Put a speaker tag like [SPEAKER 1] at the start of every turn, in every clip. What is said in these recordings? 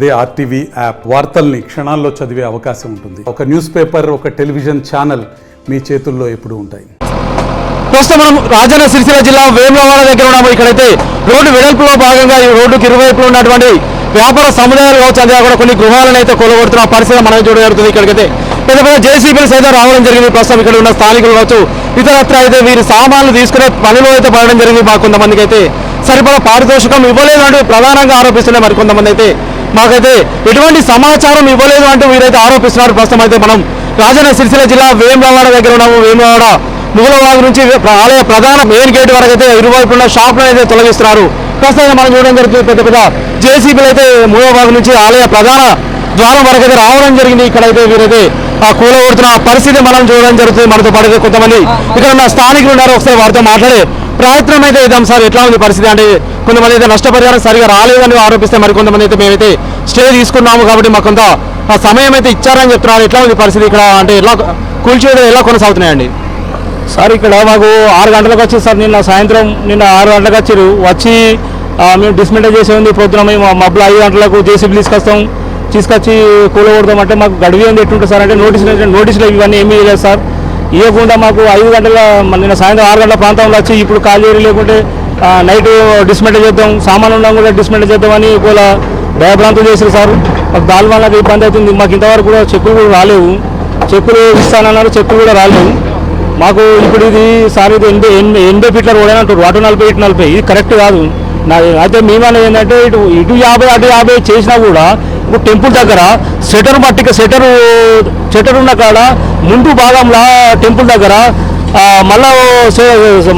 [SPEAKER 1] అదే RTV app వార్తల్ని క్షణాల్లో చదివే అవకాశం ఉంటుంది. ఒక న్యూస్ పేపర్, ఒక టెలివిజన్ ఛానల్ మీ చేతుల్లో ఎప్పుడూ ఉంటాయి.
[SPEAKER 2] ప్రస్తుతం మనం రాజన్న సిరిసిల్ల జిల్లా వేములవాడ దగ్గర ఉన్నాము. ఇక్కడైతే రోడ్డు వెడల్పులో భాగంగా ఈ రోడ్డుకి ఇరువైపులు ఉన్నటువంటి వ్యాపార సముదాయాలు కావచ్చు, అదే కూడా కొన్ని గృహాలను అయితే కొలగొడుతున్న పరిస్థితి మనం చూడడం జరుగుతుంది. ఇక్కడికైతే పెద్ద పెద్ద జేసీబీలు సైతం రావడం జరిగింది. ప్రస్తుతం ఇక్కడ ఉన్న స్థానికులు కావచ్చు, ఇతరత్ర అయితే వీరి సామాన్లు తీసుకునే పనిలో అయితే పడడం జరిగింది. మాకు కొంతమందికి అయితే సరిపడా పారితోషికం ఇవ్వలేదు అంటూ ప్రధానంగా ఆరోపిస్తున్నారు. మరికొంతమంది అయితే మాకైతే ఎటువంటి సమాచారం ఇవ్వలేదు అంటూ వీరైతే ఆరోపిస్తున్నారు. ప్రస్తుతం అయితే మనం రాజన్న సిరిసిల్ల జిల్లా వేములవాడ దగ్గర ఉన్నాము. వేములవాడ ముగలవాగు నుంచి ఆలయ ప్రధాన మెయిన్ గేట్ వరకు అయితే ఇరువైపుల షాపులను అయితే తొలగిస్తున్నారు. ప్రస్తుతం మనం చూడడం జరుగుతుంది. పెద్ద పెద్ద జేసీబీలు అయితే ముగలవాగు నుంచి ఆలయ ప్రధాన ద్వారం వరకు అయితే రావడం జరిగింది. ఇక్కడైతే వీరైతే కూలగొడుతున్న పరిస్థితి మనం చూడడం జరుగుతుంది. మనతో పాటు కొంతమంది ఇక్కడ ఉన్న స్థానికులు ఉన్నారు. ఒకసారి వారితో మాట్లాడే ప్రయత్నం అయితే ఇద్దాం. సార్, ఎట్లా ఉంది పరిస్థితి? అంటే కొంతమంది అయితే నష్టపరిహారం సరిగా రాలేదని ఆరోపిస్తే, మరికొంతమంది అయితే మేమైతే స్టే తీసుకున్నాము కాబట్టి మాకు కొంత సమయం అయితే ఇచ్చారని చెప్తున్నారు. ఎట్లా ఉంది పరిస్థితి ఇక్కడ? అంటే ఎలా కూల్చేయడం ఎలా కొనసాగుతున్నాయండి?
[SPEAKER 3] సార్, ఇక్కడ మాకు 6 గంటలకు వచ్చి సార్ నిన్న 6 గంటలకు వచ్చారు. వచ్చి మేము డిస్మెంటల్ చేసే ఉంది. పొద్దున మేము మబ్బులు 5 గంటలకు జేసీబీ తీసుకొచ్చి కూలగొడతాం అంటే మాకు గడువు ఏంది ఎట్లుంటుంది సార్ అంటే నోటీసులు ఇవన్నీ ఏమీ లేదు సార్. ఇవ్వకుండా మాకు 5 గంటల నిన్న సాయంత్రం 6 గంటల ప్రాంతంలో వచ్చి ఇప్పుడు కాలేజీ లేకుంటే నైట్ డిస్మెంటల్ చేద్దాం, సామాన్లు ఉన్నా కూడా డిస్మెంటల్ చేద్దామని కూడా భయభ్రాంతులు చేశారు సార్. మాకు దాని వల్ల ఇబ్బంది అవుతుంది. మాకు ఇంతవరకు కూడా చెక్కులు కూడా రాలేవు. చెక్కులు ఇస్తానన్నారు, చెక్కులు కూడా రాలేవు మాకు. ఇప్పుడు ఇది సార్ ఇది 80 ఫీట్ల రోడ్ అని అంటారు, అటు 40 ఇటు 40. ఇది కరెక్ట్ కాదు. అయితే మేమనేది ఏంటంటే ఇటు 50 అటు 50 చేసినా కూడా ఇప్పుడు టెంపుల్ దగ్గర షెటర్ ఉన్న కాడ ముందు భాగంలో టెంపుల్ దగ్గర మళ్ళా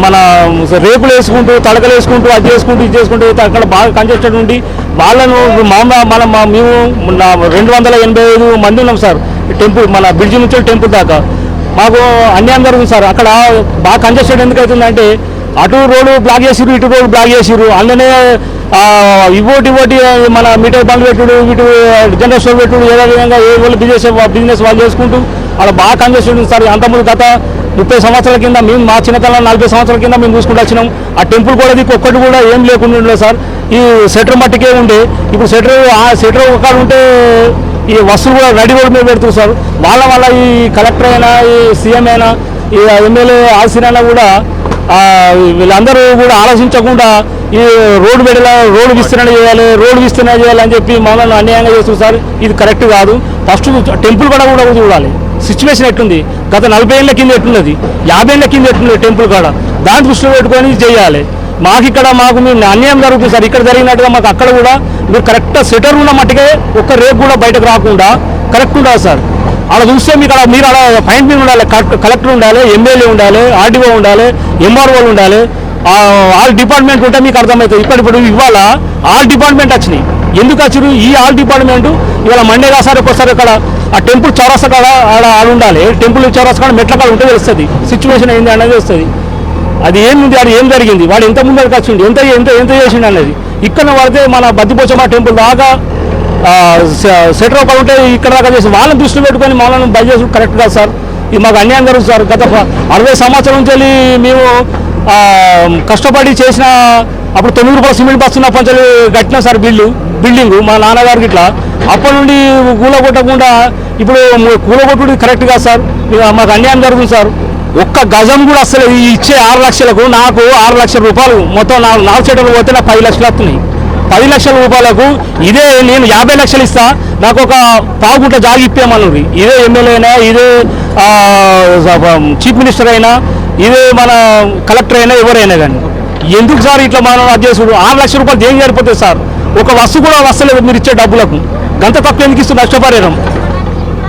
[SPEAKER 3] మన రేపులు వేసుకుంటూ తడకలు వేసుకుంటూ అది చేసుకుంటూ ఇది చేసుకుంటూ అక్కడ బాగా కంజెస్టెడ్ ఉండి వాళ్ళను మేము 285 మంది ఉన్నాం సార్. టెంపుల్ మన బ్రిడ్జి నుంచి టెంపుల్ దాకా మాకు అన్యాయం జరుగుతుంది సార్. అక్కడ బాగా కంజెస్టెడ్ ఎందుకు అవుతుందంటే అటు రోడ్డు బ్లాక్ చేసిరు, ఇటు రోడ్డు బ్లాక్ చేసిరు. అందులోనే ఇవ్వటి మన మీటర్ బండ్లు పెట్టుడు, ఇటు జనరల్ స్టోర్ పెట్టుడు, ఏదో విధంగా ఏ వాళ్ళు బిజినెస్ వాళ్ళు చేసుకుంటూ అలా బాగా కంజెస్టెడ్ ఉంది సార్. అంతకుముందు గత 30 సంవత్సరాల కింద మేము మా చిన్నతనం 40 సంవత్సరాల కింద మేము చూసుకుంటూ వచ్చినాం. ఆ టెంపుల్ కూడా ఒక్కటి కూడా ఏం లేకుండా ఉండలేదు సార్. ఈ షెటర్ మట్టికే ఉండే. ఇప్పుడు షెటర్ ఒక ఉంటే ఈ వస్తువులు కూడా రెడీ రోడ్ మీద పెడుతుంది సార్. వాళ్ళ ఈ కలెక్టర్ అయినా, ఈ సీఎం అయినా, ఈ ఎమ్మెల్యే ఆర్సీన్ అయినా కూడా వీళ్ళందరూ కూడా ఆలోచించకుండా ఈ రోడ్డు విస్తరణ చేయాలని చెప్పి మమ్మల్ని అన్యాయంగా చేస్తుంది సార్. ఇది కరెక్ట్ కాదు. ఫస్ట్ టెంపుల్ కూడా చూడాలి సిచ్యువేషన్ ఎట్లుంది, గత 40 ఏళ్ళ కింద ఎట్లున్నది, 50 ఏళ్ళ కింద ఎట్లున్నది టెంపుల్ కాడ, దాన్ని దృష్టిలో పెట్టుకొని చేయాలి. మాకు మేము అన్యాయం జరుగుతుంది సార్. ఇక్కడ జరిగినట్టుగా మాకు అక్కడ కూడా మీరు కరెక్ట్గా సెటర్ ఉన్న మట్టుకే ఒక్క రేపు కూడా బయటకు రాకుండా కరెక్ట్ ఉండాలి సార్. అలా చూస్తే మీరు అలా పాయింట్ మీద ఉండాలి. కలెక్టర్ ఉండాలి, ఎమ్మెల్యే ఉండాలి, ఆర్డీఓ ఉండాలి, ఎంఆర్ఓలు ఉండాలి. ఆల్ డిపార్ట్మెంట్ ఉంటే మీకు అర్థమవుతుంది. ఇప్పుడు ఇవాళ ఆల్ డిపార్ట్మెంట్ వచ్చినాయి. ఎందుకు వచ్చారు ఈ ఆల్ డిపార్ట్మెంట్? ఇవాళ మండే కాసారి ఒక్కోసారి అక్కడ ఆ టెంపుల్ చౌరస్తా కాడ ఆడ ఉండాలి. టెంపుల్ చౌరస్తా కాడ మెట్ల కాడ ఉంటే తెలుస్తుంది సిచ్యువేషన్ ఏంది అనేది వస్తుంది. అది ఏముంది, అది ఏం జరిగింది, వాడు ఎంత ముందరికి వచ్చిండు, ఎంత చేసిండు అనేది. ఇక్కడ పడితే మన బద్దిపోచమ్మ టెంపుల్ దాకా సెటర్ ఒకటి ఉంటే ఇక్కడ దాకా చేసి వాళ్ళని దృష్టిలో పెట్టుకొని మమ్మల్ని బయట చేసుకుంటే కరెక్ట్ కాదు సార్. ఇది మాకు అన్యాయం జరుగుతుంది సార్. గత 60 సంవత్సరాల నుంచి వెళ్ళి మేము కష్టపడి చేసిన అప్పుడు 9 రూపాయల సిమెంట్ బస్సు ఉన్నప్పటి నుంచి కట్టినా సార్ బిల్డింగ్ మా నాన్నగారికి. ఇట్లా అప్పటి నుండి కూలగొట్టకుండా ఇప్పుడు కూలగొట్టుడు కరెక్ట్ కాదు సార్. మాకు అన్యాయం జరుగుతుంది సార్. ఒక్క గజం కూడా అసలు ఇచ్చే 6 లక్షలకు నాకు 6 లక్షల రూపాయలు మొత్తం 4 చెట్లు పోతే నాకు 10 లక్షలు వస్తున్నాయి. 10 లక్షల రూపాయలకు ఇదే నేను 50 లక్షలు ఇస్తా, నాకు ఒక పావుగుంట జాగి ఇప్పేమన్నది. ఇదే ఎమ్మెల్యే అయినా, ఇదే చీఫ్ మినిస్టర్ అయినా, ఇదే మన కలెక్టర్ అయినా, ఎవరైనా కానీ ఎందుకు సార్ ఇట్లా మనం అది చేసుడు? 6 లక్షల రూపాయలు దేనికి సరిపోతుంది సార్? ఒక వస్తువు కూడా వస్తలేదు మీరు ఇచ్చే డబ్బులకు. గంత తక్కువ ఎందుకు ఇస్తుంది నష్టపరిహారం?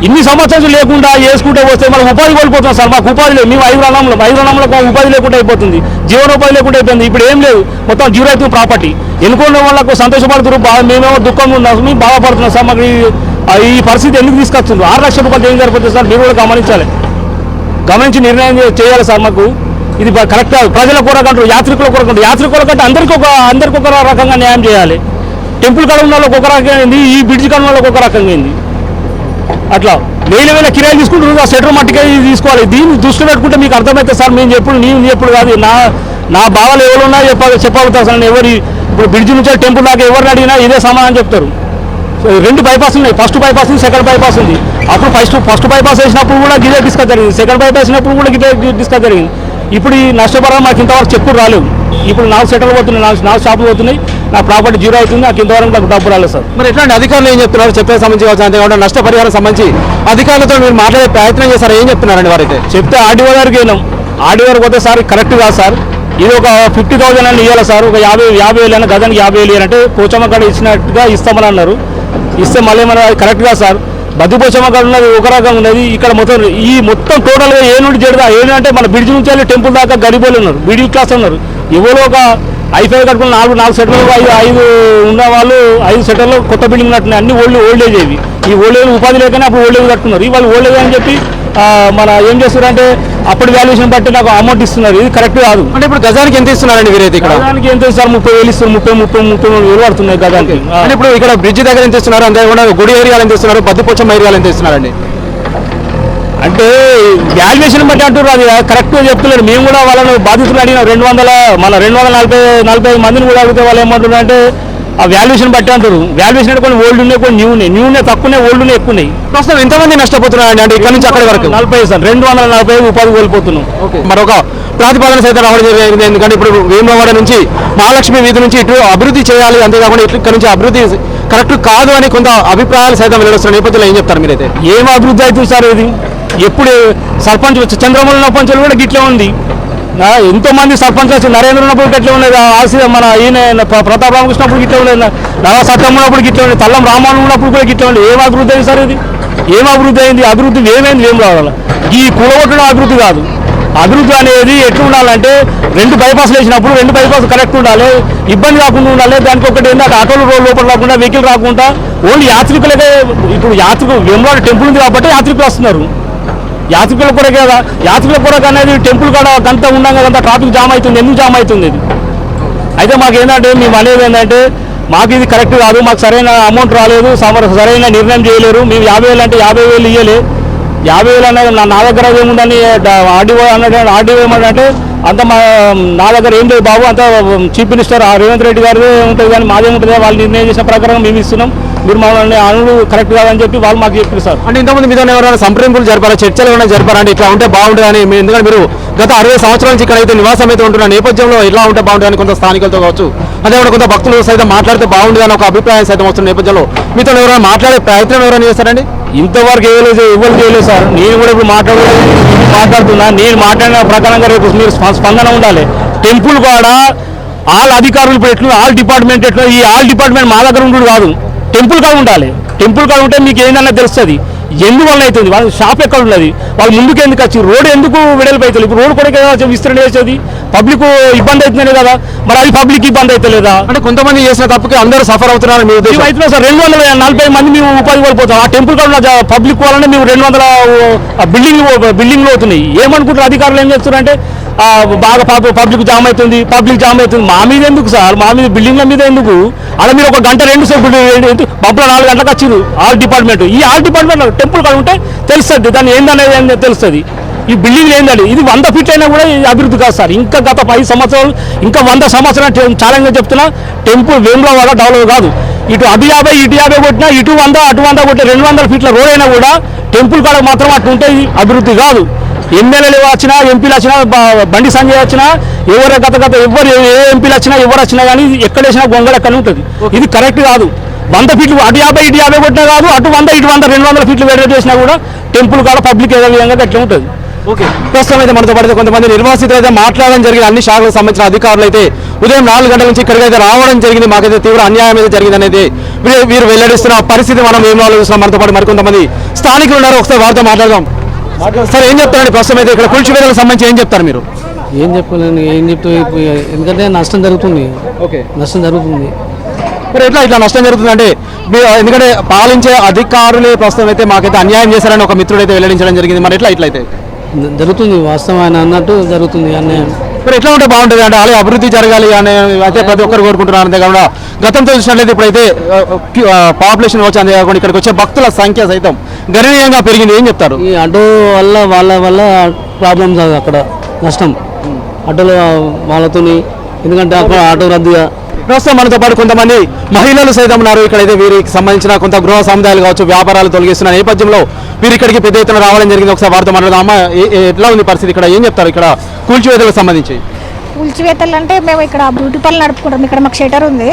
[SPEAKER 3] ఇన్ని సంవత్సరాలు లేకుండా వేసుకుంటే వస్తే మనం ఉపాధి కోల్పోతున్నాం సార్. మాకు ఉపాధి లేదు. మేము 5 రణంలో ఉపాధి లేకుండా అయిపోతుంది, జీవనోపాధి లేకుండా అయిపోతుంది. ఇప్పుడు ఏం లేదు, మొత్తం జీరో అవుతుంది ప్రాపర్టీ. ఎన్నుకున్న వాళ్ళకు సంతోషపడుతున్నారు, మేమేమో దుఃఖంగా ఉన్నాం, మేము బాధపడుతున్నాం సార్. మాకు ఈ పరిస్థితి ఎందుకు తీసుకొస్తుంది? 6 లక్షల రూపాయలు ఏం సరిపోతుంది సార్? మీరు కూడా గమనించి నిర్ణయం చేయాలి సార్. మాకు ఇది కరెక్ట్ కాదు. ప్రజల కొరకంటారు, యాత్రికుల కొరకంటే అందరికీ ఒక రకంగా న్యాయం చేయాలి. టెంపుల్ కాడ ఉన్న వాళ్ళకి ఒక రకంగా, ఈ బ్రిడ్జ్ కాడ ఉన్న వాళ్ళకి ఒక రకంగా అయింది. అట్లా వేల కిరాయిలు తీసుకుంటున్నారు. ఆ షెటర్ మట్టికే తీసుకోవాలి. దీన్ని దృష్టిలో పెట్టుకుంటే మీకు అర్థమవుతుంది సార్. నేను ఎప్పుడు కాదు, నా భావాలు ఎవరున్నా చెప్పగలుగుతారు సార్. ఎవరు ఇప్పుడు బ్రిడ్జ్ నుంచి టెంపుల్ దాకా ఎవరిని అడిగినా ఇదే సమాధానం చెప్తారు. రెండు బైపాస్ ఉన్నాయి, ఫస్ట్ బైపాస్ ఉంది, సెకండ్ బైపాస్ ఉంది. అప్పుడు ఫస్ట్ బైపాస్ వేసినప్పుడు కూడా గిదే డిస్కస్ జరిగింది, సెకండ్ బైపాస్ వేసినప్పుడు కూడా గిదే డిస్కస్ జరిగింది. ఇప్పుడు ఈ నష్టపరం మాకు ఇంతవరకు చెక్కులు రాలేవు. ఇప్పుడు 4 సెటలు పోతున్నాయి, 4 షాపులు పోతున్నాయి, నా ప్రాపర్టీ జీరో అవుతుంది, నాకు ఇంతవరకు నాకు డబ్బు రాలేదు సార్.
[SPEAKER 2] మరి ఎట్లాంటి అధికారులు ఏం చెప్తున్నారు చెప్పే సంబంధించి కావచ్చు, అంతేకాకుండా నష్టపరిహారం సంబంధించి అధికారులతో మీరు మాట్లాడే ప్రయత్నం చేశారు, ఏం చెప్తున్నారండి వారైతే?
[SPEAKER 3] చెప్తే ఆర్డీఓ గారికి వెళ్ళాం, ఆర్డీఓ గారికి పోతే సార్ కరెక్ట్ కాదు సార్, ఇది ఒక 50,000 అని ఇవ్వాలి సార్, ఒక 50,000 అయినా గదానికి 50,000 ఇవ్వాలంటే పోచమ్మ కాడ ఇచ్చినట్టుగా ఇస్తామని అన్నారు. ఇస్తే మళ్ళీ ఏమన్నా కరెక్ట్ కాదు సార్, బద్దిపోచమ్మ కాడ ఉన్నది ఒక రకంగా ఉన్నది, ఇక్కడ మొత్తం టోటల్గా ఏ నుండి జడదా ఏంటంటే మన బ్రిడ్జ్ నుంచి వెళ్ళి టెంపుల్ దాకా గరీబోలు ఉన్నారు, మిడిల్ క్లాస్ ఉన్నారు. ఎవరో ఒక ఐఫై కట్టుకున్న 4 సెటర్లు 5 ఉన్న వాళ్ళు 5 సెటర్లు కొత్త బిల్డింగ్ కట్టున్నాయి, అన్ని ఓల్డేజ్ ఇవి. ఈ ఓల్డేజ్ ఉపాధి లేకనే అప్పుడు ఓల్డేజ్ కట్టుకున్నారు. ఇవాళ ఓల్డేజ్ అని చెప్పి మన ఏం చేస్తున్నారంటే అప్పుడు వాల్యుయేషన్ బట్టి నాకు అమౌంట్ ఇస్తున్నారు, ఇది కరెక్ట్ కాదు.
[SPEAKER 2] అంటే ఇప్పుడు గజానికి ఎంత ఇస్తున్నారండి వీరైతే? ఇక్కడ
[SPEAKER 3] గజానికి ఎంత ఇస్తారు? 30,000 ఇస్తారు, 33,000 పడుతున్నాయి గజానికి.
[SPEAKER 2] అంటే ఇప్పుడు ఇక్కడ బ్రిడ్జ్ దగ్గర ఎంత ఇస్తున్నారు, అంతేకాకుండా గుడి ఏరియాలు ఎంత ఇస్తున్నారు, బద్దిపోచమ్మ ఏరియాలు ఎంత ఇస్తున్నారండి?
[SPEAKER 3] అంటే వాల్యుయేషన్ బట్టి అంటారు, అది కరెక్ట్గా చెప్తున్నారు. మేము కూడా వాళ్ళని బాధితులు అడిగినాం, 245 మందిని కూడా అడిగితే వాళ్ళు ఏమంటున్నారు అంటే ఆ వాల్యుయేషన్ బట్టి అంటారు. వాల్యుయేషన్ అంటే కొన్ని ఓల్డ్ ఉన్నాయి, కొన్ని న్యూ ఉన్నాయి, తక్కువనే ఓల్డ్ ఉన్నాయి, ఎక్కువ ఉన్నాయి.
[SPEAKER 2] ప్రస్తుతం ఎంతమంది నష్టపోతున్నారండి అంటే ఇక్కడ నుంచి అక్కడి వరకు?
[SPEAKER 3] 40 సార్, 245 ఉపాధి కోల్పోతున్నాం.
[SPEAKER 2] మరొక ప్రతిపాదన సైతం రావడం జరిగింది, ఎందుకంటే ఇప్పుడు వేములవాడ నుంచి మహాలక్ష్మి వీధి నుంచి ఇటు అభివృద్ధి చేయాలి, అంతేకాకుండా ఇక్కడ నుంచి అభివృద్ధి కరెక్ట్ కాదు అని కొంత అభిప్రాయాలు సైతం వెలువడుతున్న నేపథ్యంలో ఏం చెప్తారు మీరైతే?
[SPEAKER 3] ఏం అభివృద్ధి అవుతుంది సార్ ఇది? ఎప్పుడు సర్పంచ్ చంద్రమౌళి పంచాలు కూడా గిట్లే ఉంది, ఎంతో మంది సర్పంచ్ వచ్చి నరేంద్ర ఉన్నప్పుడు గిట్లే ఉండేది, మన ఈయన ప్రతాప్ రామకృష్ణ అప్పుడు గిట్లే ఉండేది, నవ సత్యం ఉన్నప్పుడు గిట్లే ఉండేది, తల్లం రామాను ఉన్నప్పుడు కూడా గిట్లే ఉండేది. ఏం అభివృద్ధి అయింది సార్ ఇది? ఏం అభివృద్ధి అయింది? అభివృద్ధి ఏమైంది? ఏం రావాలి? ఈ కూడగొట్టడం అభివృద్ధి కాదు. అభివృద్ధి అనేది ఎట్లా ఉండాలంటే 2 బైపాస్లు వేసినప్పుడు 2 బైపాస్ కరెక్ట్ ఉండాలి, ఇబ్బంది కాకుండా ఉండాలి. దానికి ఒకటి ఏంటంటే ఆటోలు రోడ్ లోపల రాకుండా, వెహికల్ రాకుండా ఓన్లీ యాత్రికులకే. ఇప్పుడు వేములవాడ టెంపుల్ ఉంది కాబట్టి యాత్రికులు వస్తున్నారు, యాత్రికుల కూడా కదా, యాత్రికుల కూడా అనేది టెంపుల్ కాడ అంతా ఉన్నాం కదా, ట్రాఫిక్ జామ్ అవుతుంది. ఎందుకు జామ్ అవుతుంది ఇది? అయితే మాకు ఏంటంటే మేము అనేది ఏంటంటే మాకు ఇది కరెక్ట్ కాదు, మాకు సరైన అమౌంట్ రాలేదు, సరైన నిర్ణయం చేయలేరు. మేము 50,000 అంటే 50,000 ఇవ్వలే. 50,000 అనేది నా దగ్గర ఏముందని ఆర్డీఓ అన్నాడు. ఆర్డీఓ ఏమన్నాడంటే అంత నా దగ్గర ఏం లేదు బాబు, అంత చీఫ్ మినిస్టర్ రేవంత్ రెడ్డి గారు ఉంటుంది కానీ మాదే ఉంటుంది, వాళ్ళు నిర్ణయం చేసిన ప్రకారం మేము ఇస్తున్నాం, మీరు మమ్మల్ని అనుడు కరెక్ట్ కాదని చెప్పి వాళ్ళు మాకు చెప్పారు సార్.
[SPEAKER 2] అంటే ఇంతకుముందు మీద ఎవరైనా సంప్రదింపులు జరిపారా, చర్చలు ఏమైనా జరిపారా అంటే ఇట్లా ఉంటే బాగుంటుందని? ఎందుకంటే మీరు గత 60 సంవత్సరాల నుంచి ఇక్కడ అయితే నివాసం అయితే ఉంటున్న నేపథ్యంలో ఇలా ఉంటే బాగుంటుందని కొంత స్థానికులతో కావచ్చు, అదేవిధంగా కొంత భక్తులు సైతం మాట్లాడితే బాగుంటుందని ఒక అభిప్రాయం సైతం వస్తున్న నేపథ్యంలో మీతో ఎవరైనా మాట్లాడే ప్రయత్నం ఎవరైనా చేస్తారండి?
[SPEAKER 3] ఇంతవరకు ఎవరు చేయలేదు సార్. నేను కూడా ఇప్పుడు మాట్లాడుతున్నా, నేను మాట్లాడిన ప్రకారంగా రేపు మీరు స్పందన ఉండాలి. టెంపుల్ కూడా ఆల్ అధికారులు ఇప్పుడు ఎట్లు, ఆల్ డిపార్ట్మెంట్ ఎట్లు, ఈ ఆల్ డిపార్ట్మెంట్ మా దగ్గర ఉండదు కాదు, టెంపుల్ కాడ ఉండాలి. టెంపుల్ కాడ ఉంటే మీకు ఏందన్నా తెలుస్తుంది ఎందువల్ల అవుతుంది, వాళ్ళ షాప్ ఎక్కడ ఉన్నది, వాళ్ళు ముందుకు ఎందుకు వచ్చి రోడ్డు ఎందుకు వెడల్పు అవుతుంది. ఇప్పుడు రోడ్డు కూడా విస్తరణ చేసేది పబ్లిక్ ఇబ్బంది అవుతుందే కదా, మరి అది పబ్లిక్ ఇబ్బంది అవుతలేదా?
[SPEAKER 2] అంటే కొంతమంది చేసిన తప్పుకి అందరూ సఫర్ అవుతున్నారు మీ ఉద్దేశం?
[SPEAKER 3] అవుతున్నా సార్, 240 మంది మేము ఉపాధి కోల్పోతాం. ఆ టెంపుల్ కాడ పబ్లిక్ వాళ్ళనే మేము 200 బిల్డింగ్లు అవుతున్నాయి. ఏమనుకుంటారు అధికారులు? ఏం చేస్తున్నారంటే బాగా పబ్లిక్ జామ్ అవుతుంది, మా మీద ఎందుకు సార్? మా మీద బిల్డింగ్ల మీద ఎందుకు? అలా మీరు ఒక గంట 2 సేపు పబ్లో 4 గంటలకు వచ్చారు ఆల్ డిపార్ట్మెంట్. ఈ ఆల్ డిపార్ట్మెంట్ టెంపుల్ కాడ ఉంటే తెలుస్తుంది దాన్ని ఏందనేది తెలుస్తుంది. ఈ బిల్డింగ్లు ఏందండి, ఇది 100 ఫీట్ అయినా కూడా అభివృద్ధి కాదు సార్. ఇంకా గత 5 సంవత్సరాలు, ఇంకా 100 సంవత్సరాలు ఛాలెంజ్గా చెప్తున్నా టెంపుల్ వేములవాడ డెవలప్ కాదు. ఇటు 50 ఇటు 50 కొట్టినా, ఇటు 100 అటు 100 కొట్టిన 200 ఫీట్ల రోడ్ అయినా కూడా టెంపుల్ కాడ మాత్రం అటు ఉంటే అభివృద్ధి కాదు. ఎమ్మెల్యేలు వచ్చినా, ఎంపీలు వచ్చినా, బండి సంజయ్ వచ్చినా, ఎవరు ఎవరు ఏ ఎంపీలు వచ్చినా, ఎవరు వచ్చినా కానీ ఎక్కడ వేసినా గొంగళ ఎక్కడ ఉంటుంది. ఇది కరెక్ట్ కాదు. 100 ఫీట్లు అటు 50 ఇటు 50 కొట్టినా కాదు, అటు 100 ఇటు 100 200 ఫీట్లు వేరే చేసినా కూడా టెంపుల్ కాడ పబ్లిక్ ఏదో విధంగా అట్లా ఉంటుంది.
[SPEAKER 2] ఓకే, ప్రస్తుతం అయితే మనతో పాటు కొంతమంది నిర్వాసితులు అయితే మాట్లాడడం జరిగింది. అన్ని శాఖలకు సంబంధించిన అధికారులు అయితే ఉదయం 4 గంటల నుంచి ఇక్కడికైతే రావడం జరిగింది. మాకైతే తీవ్ర అన్యాయం అయితే జరిగింది అనేది వీరు వెల్లడిస్తున్న పరిస్థితి మనం ఏం చూస్తున్నాం. మనతో పాటు మరికొంతమంది స్థానికులు ఉన్నారు, ఒకసారి వారితో మాట్లాడదాం. సార్ ఏం చెప్తారండి ప్రస్తుతం అయితే ఇక్కడ కూల్చివేతలకు సంబంధించి ఏం చెప్తారు మీరు?
[SPEAKER 4] ఏం చెప్పలేను, ఏం చెప్తూ ఎందుకంటే నష్టం జరుగుతుంది.
[SPEAKER 2] ఓకే,
[SPEAKER 4] నష్టం జరుగుతుంది.
[SPEAKER 2] మరి ఇట్లా నష్టం జరుగుతుంది అంటే ఎందుకంటే పాలించే అధికారులే ప్రస్తుతం అయితే మాకైతే అన్యాయం చేశారని ఒక మిత్రుడు అయితే వెల్లడించడం జరిగింది. మరి ఇట్లయితే
[SPEAKER 4] జరుగుతుంది, వాస్తవం ఆయన అన్నట్టు జరుగుతుంది అన్యాయం.
[SPEAKER 2] మరి ఎట్లా ఉంటే బాగుంటుంది అంటే అలాగే అభివృద్ధి జరగాలి అని అయితే ప్రతి ఒక్కరు కోరుకుంటున్నారు. అంతేకాకుండా గతంతో చూసినట్లయితే ఇప్పుడైతే పాపులేషన్ వచ్చి అంతేకాకుండా ఇక్కడికి వచ్చే భక్తుల సంఖ్య సైతం గణనీయంగా పెరిగింది. ఏం చెప్తారు?
[SPEAKER 4] ఈ ఆటో వల్ల వాళ్ళ ప్రాబ్లమ్స్ అక్కడ నష్టం ఆటోలో వాళ్ళతోని, ఎందుకంటే అక్కడ ఆటో రద్దుగా
[SPEAKER 2] ప్రస్తుతం మనతో పాటు కొంతమంది మహిళలు సైతం ఉన్నారు. ఇక్కడైతే వీరికి సంబంధించిన కొంత గృహ సముదాయాలు కావచ్చు, వ్యాపారాలు తొలగిస్తున్న నేపథ్యంలో వీరు ఇక్కడికి పెద్ద ఎత్తున రావడం జరిగింది. ఒకసారి వారితో మాట్లాడదాం. అమ్మ, ఎట్లా ఉంది పరిస్థితి ఇక్కడ? ఏం చెప్తారు ఇక్కడ కూల్చివేతలకు సంబంధించి?
[SPEAKER 5] కూల్చివేతలు అంటే మేము ఇక్కడ బ్యూటీ పార్లర్ నడుపుకుంటాం. ఇక్కడ మాకు షటర్ ఉంది,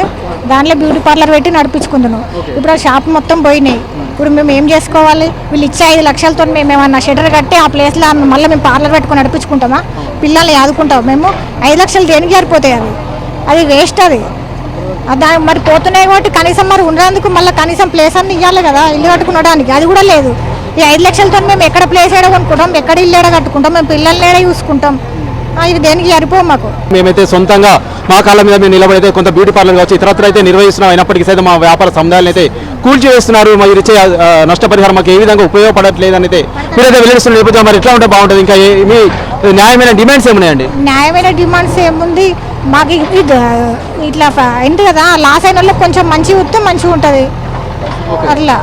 [SPEAKER 5] దాంట్లో బ్యూటీ పార్లర్ పెట్టి నడిపించుకుంటున్నాం. ఇప్పుడు ఆ షాప్ మొత్తం పోయినాయి. ఇప్పుడు మేము ఏం చేసుకోవాలి? వీళ్ళు ఇచ్చే 5 లక్షలతో మేము ఏమన్నా షటర్ కట్టి ఆ ప్లేస్లో మళ్ళీ మేము పార్లర్ పెట్టుకొని నడిపించుకుంటామా? పిల్లల్ని ఆదుకుంటాం మేము? 5 లక్షలు దేనికి సరిపోతాయి? అది వేస్ట్. అది దాని మరి పోతున్నాయి కాబట్టి కనీసం మరి ఉండడానికి మళ్ళీ కనీసం ప్లేస్ అన్ని ఇవ్వాలి కదా, ఇల్లు కట్టుకునడానికి. అది కూడా లేదు. ఈ 5 లక్షలతో మేము ఎక్కడ ప్లేస్ ఏడ కొనుక్కుంటాం, ఎక్కడ ఇల్లు ఏడ కట్టుకుంటాం, మేము పిల్లల్ని ఏడ చూసుకుంటాం? ఇది దేనికి సరిపోవు మాకు.
[SPEAKER 2] మేమైతే సొంతంగా మా కాళ్ళ మీద మేము నిలబడితే కొంత బ్యూటీ పార్లర్ కావచ్చు ఇతరత్ర అయితే నిర్వహిస్తున్నాం. అయినప్పటికీ సైతం మా వ్యాపార సముదాయాలను అయితే కూల్చివేస్తున్నారు. మరి ఇచ్చే నష్టపరిహారం మాకు ఏ విధంగా ఉపయోగపడట్లేదు అని అయితే మీరైతే వెల్లడిస్తున్న నేపథ్యం మరి ఎట్లా ఉంటే బాగుంటుంది? ఇంకా మీ న్యాయమైన డిమాండ్స్ ఏమున్నాయండి?
[SPEAKER 5] న్యాయమైన డిమాండ్స్ ఏముంది మాకు? ఇట్లా ఏంటి కదా, లాస్ అయిన వాళ్ళకి కొంచెం మంచిగా వస్తే మంచిగా ఉంటుంది. అట్లా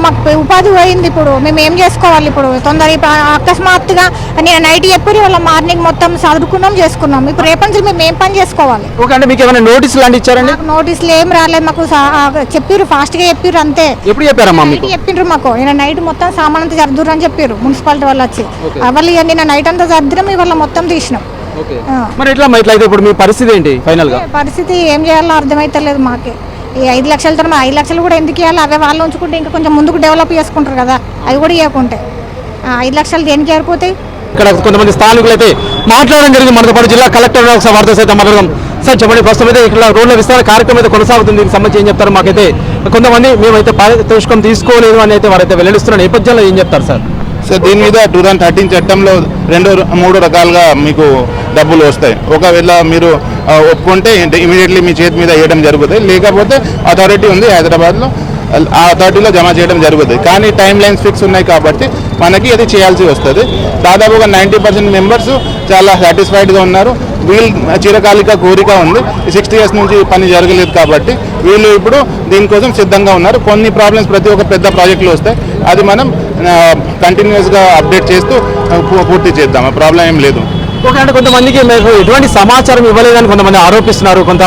[SPEAKER 5] మాకు ఉపాధి పోయింది. ఇప్పుడు మేము ఏం చేసుకోవాలి? ఇప్పుడు తొందర అకస్మాత్తుగా నేను నైట్ చెప్పి వాళ్ళ మార్నింగ్ మొత్తం చదువుకున్నాం, చేసుకున్నాం. ఇప్పుడు రేపటి నుంచి మేము ఏం పని చేసుకోవాలి?
[SPEAKER 2] ఓకే, అంటే మీకు ఏమైనా నోటీసులు లాంటి ఇచ్చారండి?
[SPEAKER 5] నోటీసులు ఏం రాలేదు మాకు. చెప్పిర్రు, ఫాస్ట్గా చెప్పిర్రు అంతే.
[SPEAKER 2] ఎప్పుడు చెప్పారమ్మా మీకు?
[SPEAKER 5] చెప్పిండ్రు మాకు. నేను నైట్ మొత్తం సామాన్ అంతా సర్దురు అని చెప్పారు మున్సిపాలిటీ వాళ్ళు వచ్చి. వాళ్ళు నేను నైట్ అంతా సర్దినాం, ఇవాళ మొత్తం తీసినాం.
[SPEAKER 2] మరి ఎట్లా ఇట్లయితే ఇప్పుడు మీ పరిస్థితి ఏంటి ఫైనల్ గా?
[SPEAKER 5] పరిస్థితి ఏం చేయాలో అర్థమైతలేదు మాకే. ఈ 5 లక్షలతో 5 లక్షలు కూడా ఎందుకు ఇవ్వాలి? అవే వాళ్ళు ఉంచుకుంటే ఇంకా కొంచెం ముందుకు డెవలప్ చేసుకుంటారు కదా, అవి కూడా ఇవ్వకుంటే 5 లక్షలు దేనికి సరిపోతాయి?
[SPEAKER 2] ఇక్కడ కొంతమంది స్థానికులు అయితే మాట్లాడడం జరిగింది. మనతో పాటు జిల్లా కలెక్టర్ ఒకసారి వారితో సైతం మాట్లాడదాం. సార్ చెప్పండి, ప్రస్తుతం అయితే ఇక్కడ రోడ్ల విస్తరణ కార్యక్రమం అయితే కొనసాగుతుంది. దీనికి సంబంధించి ఏం చెప్తారు? మాకైతే కొంతమంది మేమైతే పారితోషికం తీసుకోలేదు అని అయితే వారైతే వెల్లడిస్తున్న నేపథ్యంలో ఏం చెప్తారు సార్?
[SPEAKER 6] సో దీని మీద 2013 చట్టంలో 2-3 రకాలుగా మీకు డబ్బులు వస్తాయి. ఒకవేళ మీరు ఒప్పుకుంటే ఇమీడియట్లీ మీ చేతి మీద వేయడం జరుగుతుంది, లేకపోతే అథారిటీ ఉంది హైదరాబాద్లో, ఆ అథారిటీలో జమ చేయడం జరుగుతుంది. కానీ టైం లైన్స్ ఫిక్స్ ఉన్నాయి కాబట్టి మనకి అది చేయాల్సి వస్తుంది. దాదాపుగా 90% మెంబర్స్ చాలా సాటిస్ఫైడ్గా ఉన్నారు. వీళ్ళు చిరకాలిక కోరిక ఉంది, 60 years నుంచి పని జరగలేదు కాబట్టి వీళ్ళు ఇప్పుడు దీనికోసం సిద్ధంగా ఉన్నారు. కొన్ని ప్రాబ్లమ్స్ ప్రతి ఒక్క పెద్ద ప్రాజెక్టులు వస్తాయి, అది మనం కంటిన్యూస్గా అప్డేట్ చేస్తూ పూర్తి చేద్దాం. ప్రాబ్లం ఏం లేదు.
[SPEAKER 2] ఓకే, అంటే కొంతమందికి మీకు ఎటువంటి సమాచారం ఇవ్వలేదని కొంతమంది ఆరోపిస్తున్నారు, కొంత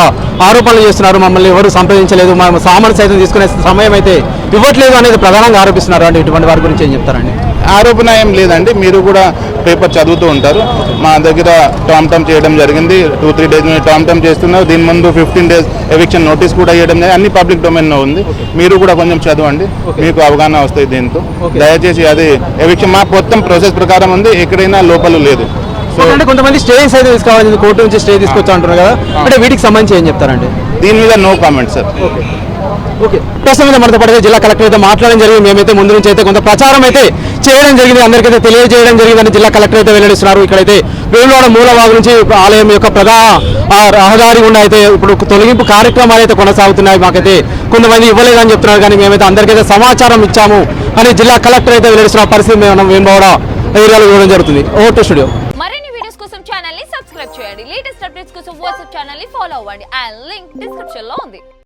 [SPEAKER 2] ఆరోపణలు చేస్తున్నారు. మమ్మల్ని ఎవరు సంప్రదించలేదు, మా సామాన్ సైతం తీసుకునే సమయం అయితే ఇవ్వట్లేదు అనేది ప్రధానంగా ఆరోపిస్తున్నారు. అంటే ఇటువంటి వారి గురించి ఏం చెప్తారండి?
[SPEAKER 6] ఆరోపణ ఏం లేదండి, మీరు కూడా పేపర్ చదువుతూ ఉంటారు. మా దగ్గర టామ్ చేయడం జరిగింది, 2-3 days నుంచి టామ్ చేస్తున్నారు. దీని ముందు 15 days ఎవిక్షన్ నోటీస్ కూడా ఇవ్వడం జరిగింది. అన్ని పబ్లిక్ డొమైన్లో ఉంది, మీరు కూడా కొంచెం చదవండి, మీకు అవగాహన వస్తాయి దీంతో. దయచేసి అది ఎవిక్షన్ మా మొత్తం ప్రాసెస్ ప్రకారం ఉంది, ఎక్కడైనా లోపాలు లేదు.
[SPEAKER 2] అంటే కొంతమంది స్టేజ్ అయితే తీసుకోవాలి, కోర్టు నుంచి స్టే తీసుకొచ్చా అంటున్నారు కదా, అంటే వీటికి సంబంధించి ఏం చెప్తారండి?
[SPEAKER 6] దీని మీద నో కామెంట్ సార్.
[SPEAKER 2] ఓకే, ప్రస్తుతం మనతో పాటు జిల్లా కలెక్టర్ అయితే మాట్లాడడం జరిగింది. మేమైతే ముందు నుంచి అయితే కొంత ప్రచారం అయితే చేయడం జరిగింది, అందరికైతే తెలియజేయడం జరిగిందని జిల్లా కలెక్టర్ అయితే వెల్లడిస్తున్నారు. ఇక్కడైతే వేములవాడ మూలవాగు నుంచి ఆలయం యొక్క ప్రధాన రహదారి గుండా అయితే ఇప్పుడు తొలగింపు కార్యక్రమాలు అయితే కొనసాగుతున్నాయి. మాకైతే కొంతమంది ఇవ్వలేదని చెప్తున్నారు, కానీ మేమైతే అందరికైతే సమాచారం ఇచ్చాము అని జిల్లా కలెక్టర్ అయితే వెల్లడిస్తున్న పరిస్థితి మేము వేములవాడ ఏరియాలో ఇవ్వడం జరుగుతుంది. Vote studio.
[SPEAKER 7] మరిన్ని వీడియోస్ కోసం ఛానల్ ని సబ్స్క్రైబ్ చేయండి. లేటెస్ట్ అప్డేట్స్ కోసం వాట్సాప్ ఛానల్ ని ఫాలో అవ్వండి. ఆ లింక్ డిస్క్రిప్షన్ లో ఉంది.